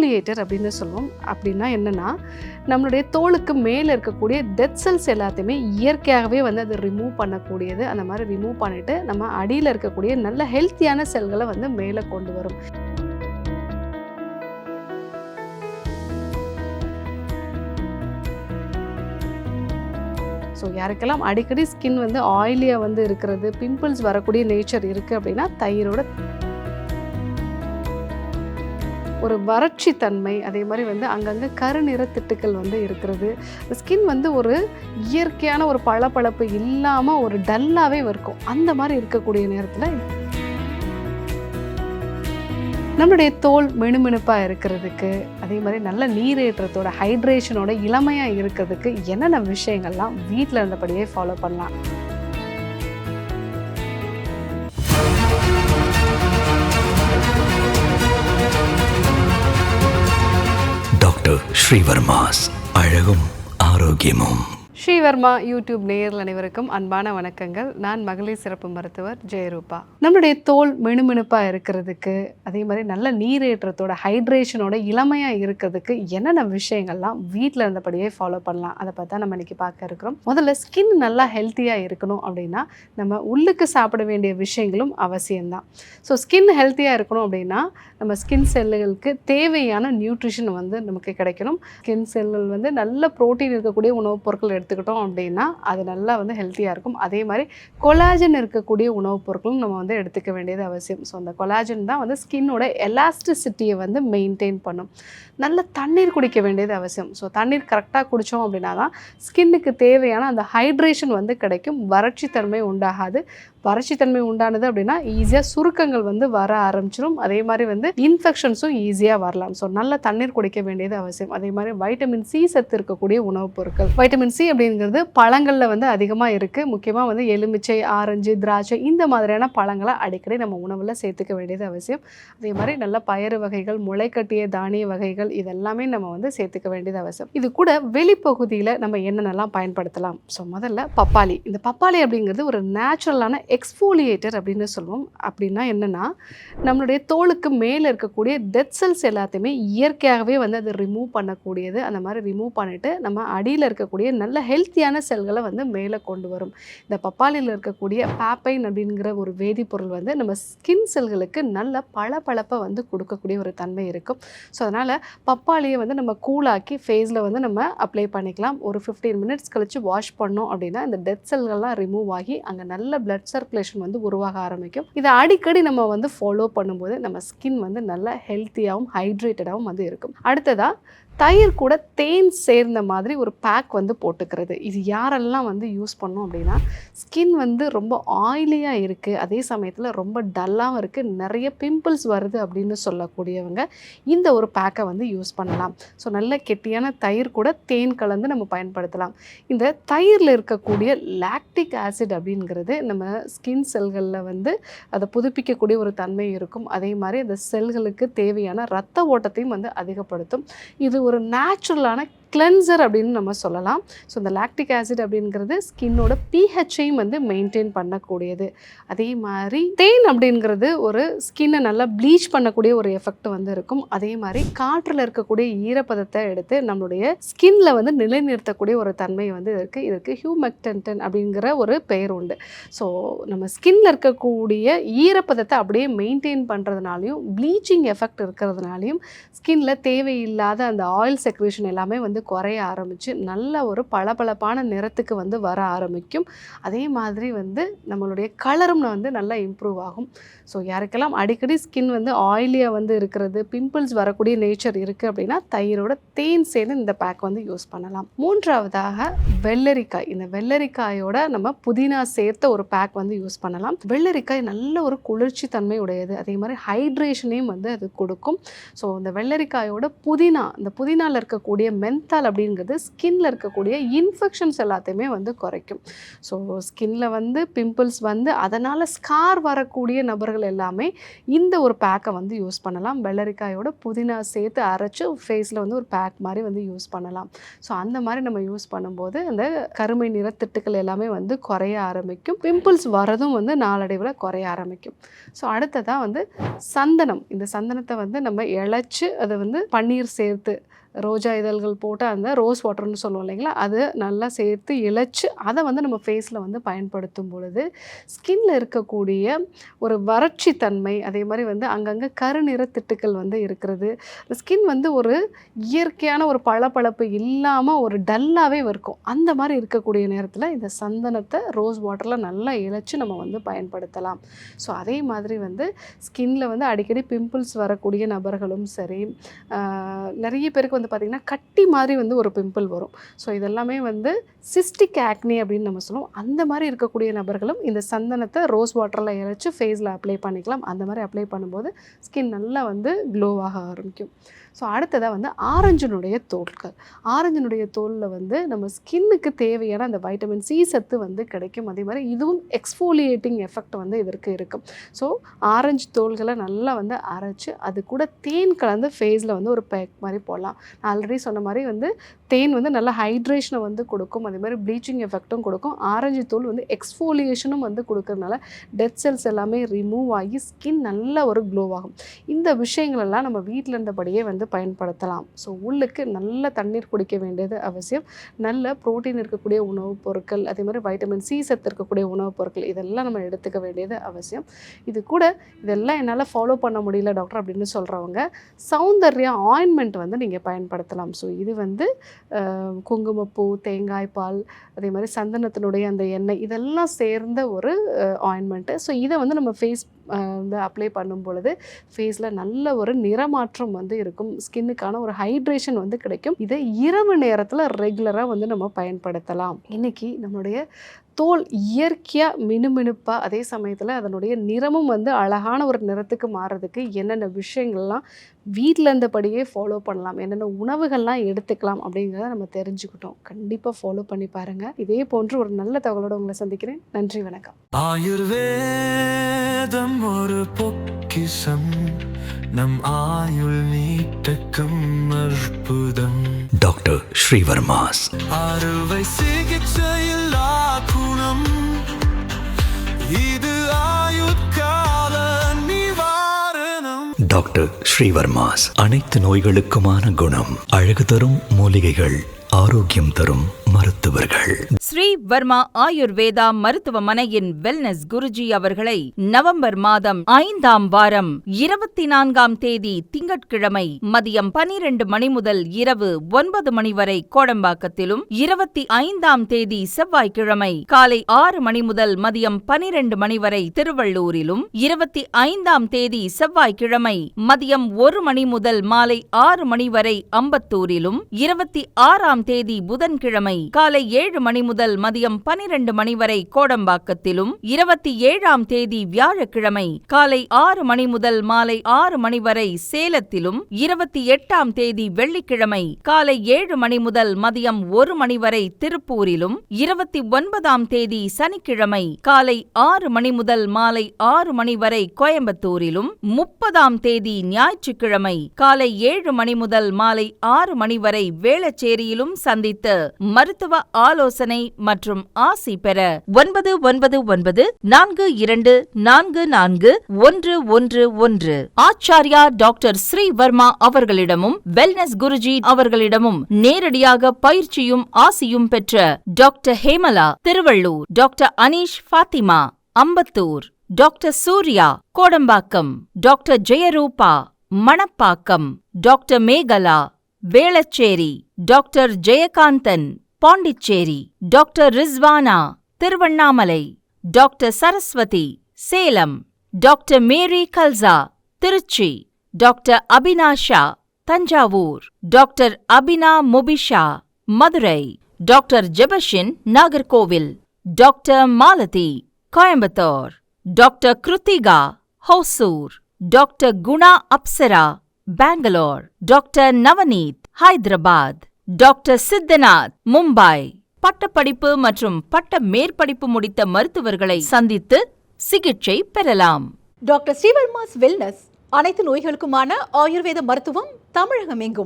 Exfoliator அப்படின்னு சொல்லுவோம். அப்படின்னா என்னென்னா, நம்மளுடைய தோலுக்கு மேலே இருக்கக்கூடிய டெட் செல்ஸ் எல்லாத்தையுமே இயற்கையாகவே வந்து அது ரிமூவ் பண்ணக்கூடியது. அந்த மாதிரி ரிமூவ் பண்ணிவிட்டு நம்ம அடியில் இருக்கக்கூடிய நல்ல ஹெல்த்தியான செல்களை வந்து மேலே கொண்டு வரும். ஸோ யாருக்கெல்லாம் அடிக்கடி ஸ்கின் வந்து ஆயிலியாக வந்து இருக்கிறது, பிம்பிள்ஸ் வரக்கூடிய நேச்சர் இருக்குது அப்படின்னா தயிரோட ஒரு வறட்சி தன்மை, அதே மாதிரி வந்து அங்கங்கே கருநிற திட்டுக்கள் வந்து இருக்கிறது, ஸ்கின் வந்து ஒரு இயற்கையான ஒரு பளபளப்பு இல்லாமல் ஒரு டல்லாகவே இருக்கும். அந்த மாதிரி இருக்கக்கூடிய நேரத்தில் நம்மளுடைய தோல் மினுமினுப்பாக இருக்கிறதுக்கு, அதே மாதிரி நல்ல நீரேற்றத்தோட ஹைட்ரேஷனோட இளமையாக இருக்கிறதுக்கு என்னென்ன விஷயங்கள்லாம் வீட்டில் இருந்தபடியே ஃபாலோ பண்ணலாம். டாக்டர் ஸ்ரீவர்மாஸ் அழகும் ஆரோக்கியமும். ஸ்ரீவர்மா யூடியூப் நேயர்கள் அனைவருக்கும் அன்பான வணக்கங்கள். நான் மகளிர் சிறப்பு மருத்துவர் ஜெயரூபா. நம்மளுடைய தோல் மினுமினுப்பாக இருக்கிறதுக்கு, அதே மாதிரி நல்ல நீரேற்றத்தோட ஹைட்ரேஷனோட இளமையாக இருக்கிறதுக்கு என்னென்ன விஷயங்கள்லாம் வீட்டில் இருந்தபடியே ஃபாலோ பண்ணலாம், அதை பார்த்தா நம்ம இன்றைக்கி பார்க்க இருக்கிறோம். முதல்ல ஸ்கின் நல்லா ஹெல்த்தியாக இருக்கணும் அப்படின்னா நம்ம உள்ளுக்கு சாப்பிட வேண்டிய விஷயங்களும் அவசியம்தான். ஸோ ஸ்கின் ஹெல்த்தியாக இருக்கணும் அப்படின்னா நம்ம ஸ்கின் செல்லுகளுக்கு தேவையான நியூட்ரிஷன் வந்து நமக்கு கிடைக்கணும். ஸ்கின் செல்லுகள் வந்து நல்ல ப்ரோட்டீன் இருக்கக்கூடிய உணவுப் பொருட்கள் எடுத்துக்கிட்டோம் அப்படின்னா அது நல்லா வந்து ஹெல்த்தியாக இருக்கும். அதே மாதிரி கொலாஜன் இருக்கக்கூடிய உணவுப் பொருட்களும் நம்ம வந்து எடுத்துக்க வேண்டியது அவசியம். ஸோ அந்த கொலாஜன் தான் வந்து ஸ்கின்னோட எலாஸ்டிசிட்டியை வந்து மெயின்டைன் பண்ணும். நல்ல தண்ணீர் குடிக்க வேண்டியது அவசியம். ஸோ தண்ணீர் கரெக்டாக குடித்தோம் அப்படின்னா தான் ஸ்கின்னுக்கு தேவையான அந்த ஹைட்ரேஷன் வந்து கிடைக்கும். வறட்சித்தன்மை உண்டாகாது. வறட்சித்தன்மை உண்டானது அப்படின்னா ஈஸியாக சுருக்கங்கள் வந்து வர ஆரம்பிச்சிடும். அதே மாதிரி வந்து இன்ஃபெக்ஷன்ஸும் ஈஸியாக வரலாம். ஸோ நல்ல தண்ணீர் குடிக்க வேண்டியது அவசியம். அதே மாதிரி வைட்டமின் சி சத்து இருக்கக்கூடிய உணவுப் பொருட்கள். வைட்டமின் சி அப்படிங்கிறது பழங்களில் வந்து அதிகமாக இருக்குது. முக்கியமாக வந்து எலுமிச்சை, ஆரஞ்சு, திராட்சை இந்த மாதிரியான பழங்களை அடிக்கடி நம்ம உணவில் சேர்த்துக்க வேண்டியது அவசியம். அதே மாதிரி நல்ல பயறு வகைகள், முளைக்கட்டிய தானிய வகைகள் இதெல்லாமே நம்ம வந்து சேர்த்துக்க வேண்டியது அவசியம். இது கூட வெளிப்பகுதியில் நம்ம என்னென்னலாம் பயன்படுத்தலாம். ஸோ முதல்ல பப்பாளி. இந்த பப்பாளி அப்படிங்கிறது ஒரு நேச்சுரலான எக்ஸ்ஃபோலியேட்டர் அப்படின்னு சொல்லுவோம். அப்படின்னா என்னென்னா, நம்மளுடைய தோலுக்கு மேலே இருக்கக்கூடிய டெட் செல்ஸ் எல்லாத்தையுமே இயற்கையாகவே வந்து அது ரிமூவ் பண்ணக்கூடியது. அந்த மாதிரி ரிமூவ் பண்ணிவிட்டு நம்ம அடியில் இருக்கக்கூடிய நல்ல ஹெல்த்தியான செல்களை வந்து மேலே கொண்டு வரும். இந்த பப்பாளியில் இருக்கக்கூடிய பாப்பைன் அப்படிங்கிற ஒரு வேதிப்பொருள் வந்து நம்ம ஸ்கின் செல்களுக்கு நல்ல பளபளப்பை வந்து கொடுக்கக்கூடிய ஒரு தன்மை இருக்கும். ஸோ அதனால் பப்பாளியை வந்து நம்ம கூலாக்கி ஃபேஸில் வந்து நம்ம அப்ளை பண்ணிக்கலாம். ஒரு 15 மினிட்ஸ் கழித்து வாஷ் பண்ணோம் அப்படின்னா இந்த டெட் செல்கள்லாம் ரிமூவ் ஆகி அங்கே நல்ல பிளட் சர்க்குலேஷன் வந்து உருவாக ஆரம்பிக்கும். இதை அடிக்கடி நம்ம வந்து ஃபாலோ பண்ணும்போது நம்ம ஸ்கின் வந்து நல்ல ஹெல்த்தியாகவும் ஹைட்ரேட்டடாகவும் வந்து இருக்கும். அடுத்ததாக தயிர் கூட தேன் சேர்ந்த மாதிரி ஒரு பேக் வந்து போட்டுக்கிறது. இது யாரெல்லாம் வந்து யூஸ் பண்ணோம் அப்படின்னா, ஸ்கின் வந்து ரொம்ப ஆயிலியாக இருக்குது, அதே சமயத்தில் ரொம்ப டல்லாகவும் இருக்குது, நிறைய பிம்பிள்ஸ் வருது அப்படின்னு சொல்லக்கூடியவங்க இந்த ஒரு பேக்கை வந்து யூஸ் பண்ணலாம். ஸோ நல்ல கெட்டியான தயிர் கூட தேன் கலந்து நம்ம பயன்படுத்தலாம். இந்த தயிரில் இருக்கக்கூடிய லாக்டிக் ஆசிட் அப்படிங்கிறது நம்ம ஸ்கின் செல்களில் வந்து அதை புதுப்பிக்கக்கூடிய ஒரு தன்மை இருக்கும். அதே மாதிரி அந்த செல்களுக்கு தேவையான இரத்த ஓட்டத்தையும் வந்து அதிகப்படுத்தும். இது ஒரு நேச்சுரலான கிளென்சர் அப்படின்னு நம்ம சொல்லலாம். ஸோ இந்த லாக்டிக் ஆசிட் அப்படிங்கிறது ஸ்கின்னோட பிஹெச்சையும் வந்து மெயின்டைன் பண்ணக்கூடியது. அதே மாதிரி தேன் அப்படிங்கிறது ஒரு ஸ்கின்னை நல்லா ப்ளீச் பண்ணக்கூடிய ஒரு எஃபெக்ட் வந்து இருக்கும். அதே மாதிரி காற்றில் இருக்கக்கூடிய ஈரப்பதத்தை எடுத்து நம்மளுடைய ஸ்கின்ல வந்து நிலைநிறுத்தக்கூடிய ஒரு தன்மை வந்து இருக்குது. இதற்கு ஹியூமெக்டன்டன் அப்படிங்கிற ஒரு பெயர் உண்டு. ஸோ நம்ம ஸ்கின்ல இருக்கக்கூடிய ஈரப்பதத்தை அப்படியே மெயின்டைன் பண்ணுறதுனாலையும் ப்ளீச்சிங் எஃபெக்ட் இருக்கிறதுனாலையும் ஸ்கின்ல தேவையில்லாத அந்த ஆயில் செக்ரேஷன் எல்லாமே வந்து குறைய ஆரம்பித்து நல்ல ஒரு பளபளப்பான நிறத்துக்கு வந்து வர ஆரம்பிக்கும். அதே மாதிரி வந்து நம்மளுடைய கலரும் வந்து நல்லா இம்ப்ரூவ் ஆகும். ஸோ யாருக்கெல்லாம் அடிக்கடி ஸ்கின் வந்து ஆயிலியாக வந்து இருக்கிறது, பிம்பிள்ஸ் வரக்கூடிய நேச்சர் இருக்குது அப்படின்னா தயிரோட தேன் சேர்ந்து இந்த பேக் வந்து யூஸ் பண்ணலாம். மூன்றாவதாக வெள்ளரிக்காய். இந்த வெள்ளரிக்காயோட நம்ம புதினா சேர்த்த ஒரு பேக் வந்து யூஸ் பண்ணலாம். வெள்ளரிக்காய் நல்ல ஒரு குளிர்ச்சி தன்மை உடையது, அதே மாதிரி ஹைட்ரேஷனையும் வந்து அது கொடுக்கும். ஸோ இந்த வெள்ளரிக்காயோட புதினா, இந்த புதினாவில் இருக்கக்கூடிய மென்த் மென்தால் அப்படிங்கிறது ஸ்கின்ல இருக்கக்கூடிய இன்ஃபெக்ஷன்ஸ் எல்லாத்தையுமே வந்து குறைக்கும். ஸோ ஸ்கின்ல வந்து பிம்பிள்ஸ் வந்து அதனால் ஸ்கார் வரக்கூடிய நபர்கள் எல்லாமே இந்த ஒரு பேக்கை வந்து யூஸ் பண்ணலாம். வெள்ளரிக்காயோட புதினா சேர்த்து அரைச்சி ஃபேஸில் வந்து ஒரு பேக் மாதிரி வந்து யூஸ் பண்ணலாம். ஸோ அந்த மாதிரி நம்ம யூஸ் பண்ணும்போது அந்த கருமை நிற திட்டுக்கள் எல்லாமே வந்து குறைய ஆரம்பிக்கும். பிம்பிள்ஸ் வரதும் வந்து நாளடைவில் குறைய ஆரம்பிக்கும். ஸோ அடுத்ததாக வந்து சந்தனம். இந்த சந்தனத்தை வந்து நம்ம இழைச்சி அதை வந்து பன்னீர் சேர்த்து ரோஜா இதழ்கள் போட்டு அந்த ரோஸ் வாட்டர்னு சொல்லுவோம் இல்லைங்களா, அது நல்லா சேர்த்து இழைச்சி அதை வந்து நம்ம ஃபேஸில் வந்து பயன்படுத்தும் பொழுது ஸ்கின்ல இருக்கக்கூடிய ஒரு வறட்சி தன்மை, அதே மாதிரி வந்து அங்கங்கே கருநிற திட்டுக்கள் வந்து இருக்கிறது, ஸ்கின் வந்து ஒரு இயற்கையான ஒரு பளபளப்பு இல்லாமல் ஒரு டல்லாகவே இருக்கும். அந்த மாதிரி இருக்கக்கூடிய நேரத்தில் இந்த சந்தனத்தை ரோஸ் வாட்டரில் நல்லா இழைச்சி நம்ம வந்து பயன்படுத்தலாம். ஸோ அதே மாதிரி வந்து ஸ்கின்ல வந்து அடிக்கடி பிம்பிள்ஸ் வரக்கூடிய நபர்களும் சரி, நிறைய பேருக்கு வந்து பார்த்திங்கன்னா கட்டி மாதிரி வந்து ஒரு பிம்பிள் வரும். ஸோ இதெல்லாமே வந்து சிஸ்டிக் ஆக்னி அப்படின்னு நம்ம சொல்லுவோம். அந்த மாதிரி இருக்கக்கூடிய நபர்களும் இந்த சந்தனத்தை ரோஸ் வாட்டரில் இழைச்சி ஃபேஸில் அப்ளை பண்ணிக்கலாம். அந்த மாதிரி அப்ளை பண்ணும்போது ஸ்கின் நல்லா வந்து க்ளோவாக ஆரம்பிக்கும். ஸோ அடுத்ததாக வந்து ஆரஞ்சினுடைய தோல்கள். ஆரஞ்சினுடைய தோலில் வந்து நம்ம ஸ்கின்னுக்கு தேவையான அந்த வைட்டமின் சி சத்து வந்து கிடைக்கும். அதே மாதிரி இதுவும் எக்ஸ்ஃபோலியேட்டிங் எஃபெக்ட் வந்து இதற்கு இருக்கும். ஸோ ஆரஞ்சு தோல்களை நல்லா வந்து அரைச்சி அது கூட தேன் கலந்து ஃபேஸில் வந்து ஒரு பேக் மாதிரி போடலாம். நான் ஆல்ரெடி சொன்ன மாதிரி வந்து தேன் வந்து நல்ல ஹைட்ரேஷனை வந்து கொடுக்கும். அதே மாதிரி ப்ளீச்சிங் எஃபெக்ட்டும் கொடுக்கும். ஆரஞ்சு தோல் வந்து எக்ஸ்ஃபோலியேஷனும் வந்து கொடுக்கறதுனால டெட் செல்ஸ் எல்லாமே ரிமூவ் ஆகி ஸ்கின் நல்ல ஒரு க்ளோ ஆகும். இந்த விஷயங்களெல்லாம் நம்ம வீட்டில் இருந்தபடியே வந்து பயன்படுத்தலாம். ஸோ உள்ளுக்கு நல்ல தண்ணீர் குடிக்க வேண்டியது அவசியம். நல்ல புரோட்டீன் இருக்கக்கூடிய உணவுப் பொருட்கள், அதே மாதிரி வைட்டமின் சி சத்து இருக்கக்கூடிய உணவுப் பொருட்கள் இதெல்லாம் நம்ம எடுத்துக்க வேண்டியது அவசியம். இது கூட இதெல்லாம் என்னால் ஃபாலோ பண்ண முடியல டாக்டர் அப்படின்னு சொல்கிறவங்க சௌந்தர்யா ஆயின்மெண்ட் வந்து நீங்கள் பயன்படுத்தலாம். ஸோ இது வந்து குங்குமப்பூ, தேங்காய் பால், அதே மாதிரி சந்தனத்தினுடைய அந்த எண்ணெய் இதெல்லாம் சேர்ந்த ஒரு ஆயின்மெண்ட்டு. ஸோ இதை வந்து நம்ம ஃபேஸ் வந்து அப்ளை பண்ணும் பொழுது ஃபேஸில் நல்ல ஒரு நிறமாற்றம் வந்து இருக்கும். ஸ்கின்னுக்கான ஒரு ஹைட்ரேஷன் வந்து கிடைக்கும். இதை இரவு நேரத்தில் ரெகுலராக வந்து நம்ம பயன்படுத்தலாம். இன்றைக்கி நம்மளுடைய தோல் இயற்கையாக மினுமினுப்பாக, அதே சமயத்தில் அதனுடைய நிறமும் வந்து அழகான ஒரு நிறத்துக்கு மாறுறதுக்கு என்னென்ன விஷயங்கள்லாம் வீட்டில் இருந்தபடியே ஃபாலோ பண்ணலாம், என்னென்ன உணவுகள்லாம் எடுத்துக்கலாம் அப்படிங்கிறத நம்ம தெரிஞ்சுக்கிட்டோம். கண்டிப்பாக ஃபாலோ பண்ணி பாருங்கள். இதே போன்று ஒரு நல்ல தகவலோடு உங்களை சந்திக்கிறேன். நன்றி, வணக்கம். ஆயுர்வேதம் ஒரு பொக்கிஷம், நம் ஆயுள் நீட்டக்கும் அற்புதம். டாக்டர் ஸ்ரீவர்மாஸ் அறுவை சிகிச்சையில் குணம், இது ஆயுட்கால நிவாரணம். டாக்டர் ஸ்ரீவர்மாஸ் அனைத்து நோய்களுக்குமான குணம், அழகு தரும் மூலிகைகள், ஆரோக்கியம் தரும் மருத்துவர்கள். ஸ்ரீ வர்மா ஆயுர்வேதா மருத்துவமனையின் வெல்னஸ் குருஜி அவர்களை நவம்பர் மாதம் 5ஆம் வாரம் 24ஆம் தேதி திங்கட்கிழமை மதியம் 12 மணி முதல் இரவு 9 மணி வரை கோடம்பாக்கத்திலும், 25ஆம் தேதி செவ்வாய்க்கிழமை காலை 6 மணி முதல் மதியம் 12 மணி வரை திருவள்ளூரிலும், 25ஆம் தேதி செவ்வாய்க்கிழமை மதியம் 1 மணி முதல் மாலை 6 மணி வரை அம்பத்தூரிலும், 26ஆம் தேதி புதன்கிழமை காலை 7 மணி முதல் மதியம் 12 மணி வரை கோடம்பாக்கத்திலும், 27ஆம் தேதி வியாழக்கிழமை காலை 6 மணி முதல் மாலை 6 மணி வரை சேலத்திலும், 28ஆம் தேதி வெள்ளிக்கிழமை காலை 7 மணி முதல் மதியம் 1 மணி வரை திருப்பூரிலும், 29ஆம் தேதி சனிக்கிழமை காலை 6 மணி முதல் மாலை 6 மணி வரை கோயம்புத்தூரிலும், 30ஆம் தேதி ஞாயிற்றுக்கிழமை காலை 7 மணி முதல் மாலை 6 மணி வரை வேளச்சேரியிலும் சந்தித்து மருத்துவ ஆலோசனை மற்றும் ஆசி பெற 9942444111 ஆச்சாரியா டாக்டர் ஸ்ரீவர்மா அவர்களிடமும் வெல்னஸ் குருஜி அவர்களிடமும் நேரடியாக பயிற்சியும் ஆசியும் பெற்ற doctor Hemala Tiruvallur, doctor Aneesh Fathima Ambattur, doctor Surya Kodambakkam, doctor Jeyarooba Manapakkam, doctor Mekala Velachery, doctor Jayakanthan Pondicherry, doctor Rizwana Tiruvannamalai, doctor Saraswathi Salem, doctor Mary Kalsa Trichy, doctor Abinasha Thanjavur, doctor Abina Mubisha Madurai, doctor Jebashin Nagercoil, doctor Malathi Coimbatore, doctor Kiruthika Hosur, doctor Guna Apsara Bangalore, doctor Navneeth Hyderabad, doctor Siddhanath, Mumbai. பட்டப்படிப்பு மற்றும் பட்ட மேற்படிப்பு முடித்த மருத்துவர்களை சந்தித்து சிகிச்சை பெறலாம். டாக்டர் ஸ்ரீவர்மாஸ் வெல்னஸ், அனைத்து நோய்களுக்குமான ஆயுர்வேத மருத்துவம் தமிழகம் எங்கும்.